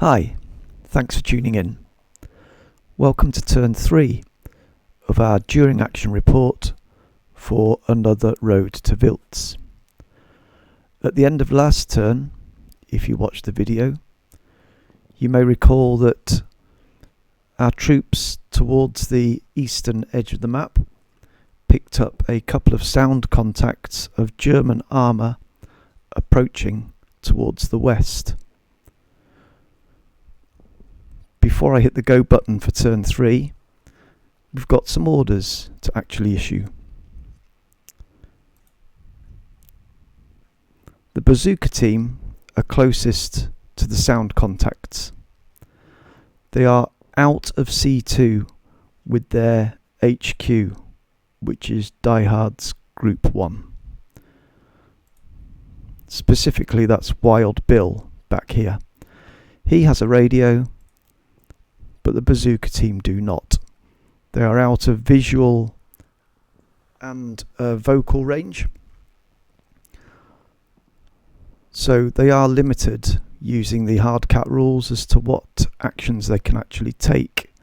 Hi, thanks for tuning in. Welcome to turn 3 of our during action report for Another Road to Wiltz. At the end of last turn, if you watched the video, you may recall that our troops towards the eastern edge of the map picked up a couple of sound contacts of German armour approaching towards the west. Before I hit the go button for turn 3, we've got some orders to actually issue. The bazooka team are closest to the sound contacts. They are out of C2 with their HQ, which is Die Hard's Group 1. Specifically, that's Wild Bill back here. He has a radio, but the bazooka team do not. They are out of visual and vocal range, so they are limited using the hard cat rules as to what actions they can actually take.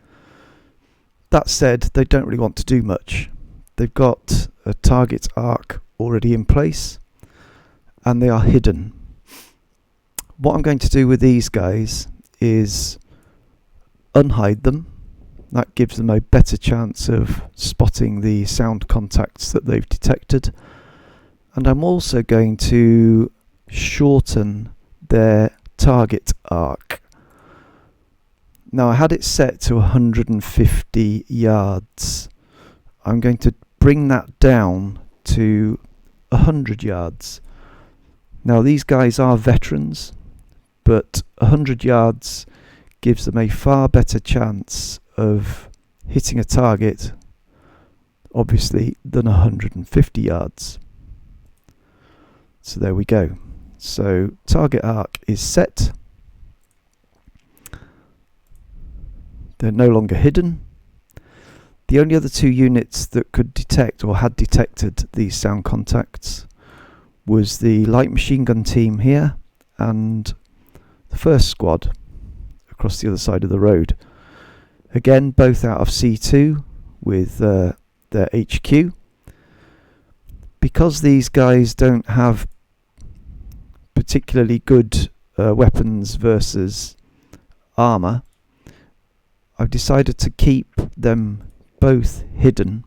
That said, they don't really want to do much. They've got a target arc already in place and they are hidden. What I'm going to do with these guys is unhide them. That gives them a better chance of spotting the sound contacts that they've detected, and I'm also going to shorten their target arc. Now I had it set to 150 yards. I'm going to bring that down to 100 yards. Now these guys are veterans, but 100 yards gives them a far better chance of hitting a target, obviously, than 150 yards. So there we go. So target arc is set. They're no longer hidden. The only other two units that could detect or had detected these sound contacts was the light machine gun team here and the first squad across the other side of the road. Again, both out of C2 with their HQ. Because these guys don't have particularly good weapons versus armour, I've decided to keep them both hidden.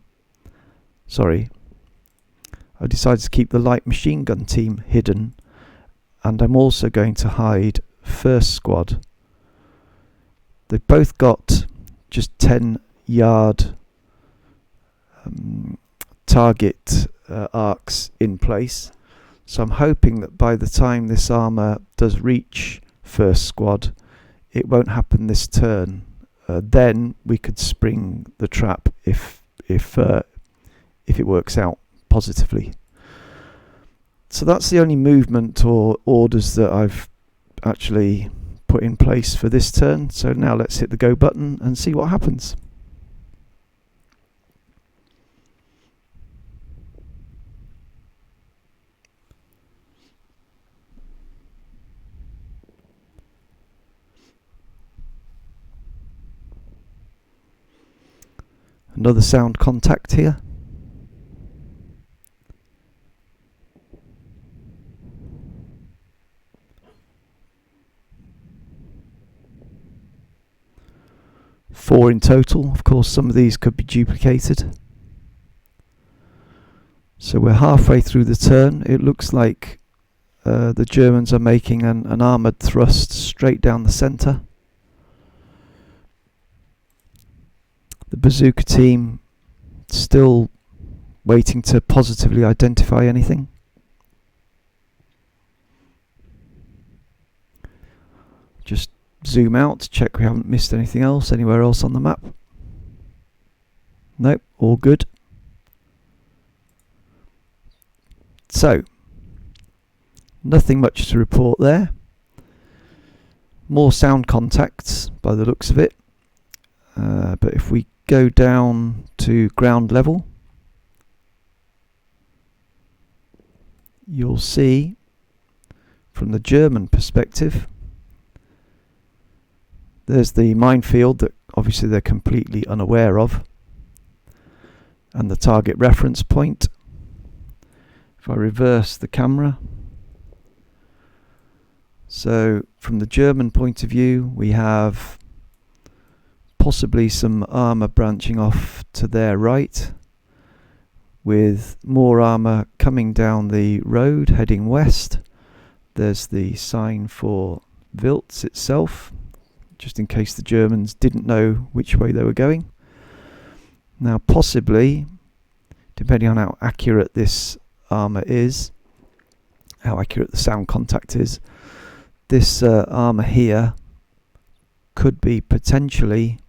I've decided to keep the light machine gun team hidden, and I'm also going to hide first squad. They've both got just 10-yard target arcs in place, so I'm hoping that by the time this armour does reach first squad, it won't happen this turn. Then we could spring the trap if it works out positively. So that's the only movement or orders that I've actually put in place for this turn. So now let's hit the go button and see what happens. Another sound contact here. Four in total. Of course, some of these could be duplicated. So we're halfway through the turn. It looks like the Germans are making an armoured thrust straight down the centre. The bazooka team still waiting to positively identify anything. Just zoom out to check we haven't missed anything else anywhere else on the map. Nope, all good. So, nothing much to report there. More sound contacts by the looks of it. But if we go down to ground level, you'll see from the German perspective There's the minefield that obviously they're completely unaware of, and the target reference point. If I reverse the camera, so from the German point of view, we have possibly some armour branching off to their right, with more armour coming down the road heading west. There's the sign for Wiltz itself, just in case the Germans didn't know which way they were going. Now possibly, depending on how accurate this armour is, how accurate the sound contact is, this armour here could be potentially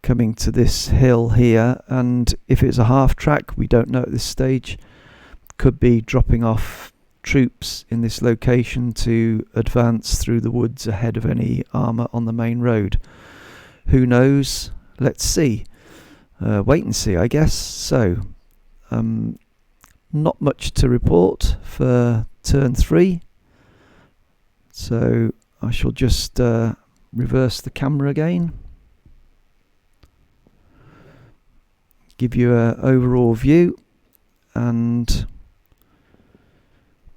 coming to this hill here, and if it's a half track, we don't know at this stage, could be dropping off troops in this location to advance through the woods ahead of any armour on the main road. Who knows? Let's see. Wait and see, I guess. So, not much to report for turn 3. So I shall just reverse the camera again, give you an overall view, and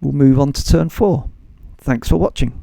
we'll move on to turn 4. Thanks for watching.